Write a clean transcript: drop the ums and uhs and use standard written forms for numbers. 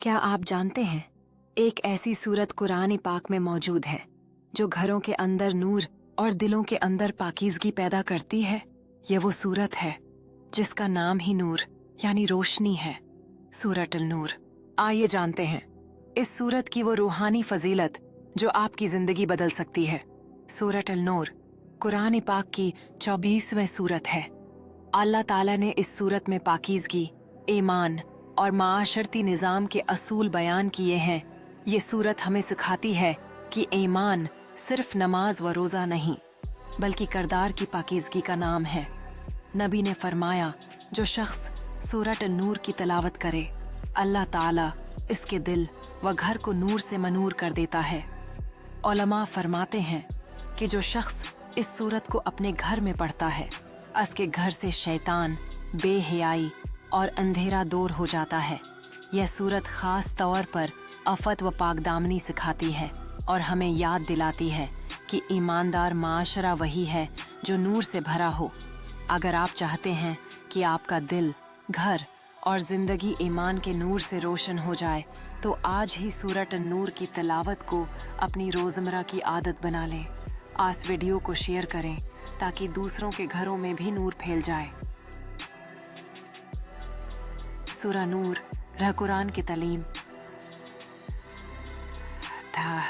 क्या आप जानते हैं, एक ऐसी सूरत कुरान पाक में मौजूद है जो घरों के अंदर नूर और दिलों के अंदर पाकीज़गी पैदा करती है। ये वो सूरत है जिसका नाम ही नूर यानी रोशनी है, सूरत अल-नूर। आइए जानते हैं इस सूरत की वो रूहानी फजीलत जो आपकी जिंदगी बदल सकती है। सूरत अल-नूर कुरान पाक की 24वें सूरत है। अल्लाह ताला ने इस सूरत में पाकीज़गी, ईमान और माशरती निज़ाम के असूल बयान किए हैं। ये सूरत हमें सिखाती है कि ईमान सिर्फ नमाज व रोज़ा नहीं बल्कि किरदार की पाकीज़गी का नाम है। नबी ने फरमाया, जो शख्स सूरत अल-नूर की तिलावत करे, अल्लाह ताला इसके दिल व घर को नूर से मनूर कर देता है। उलमा फरमाते हैं कि जो शख्स इस सूरत को अपने घर में पढ़ता है, उसके घर से शैतान, बेहयाई और अंधेरा दूर हो जाता है। यह सूरत ख़ास तौर पर अफ़त व पाकदामनी सिखाती है और हमें याद दिलाती है कि ईमानदार माशरा वही है जो नूर से भरा हो। अगर आप चाहते हैं कि आपका दिल, घर और ज़िंदगी ईमान के नूर से रोशन हो जाए, तो आज ही सूरत अल-नूर की तिलावत को अपनी रोज़मर्रा की आदत बना लें। आज वीडियो को शेयर करें ताकि दूसरों के घरों में भी नूर फैल जाए। सूरा नूर कुरान की तालीम था।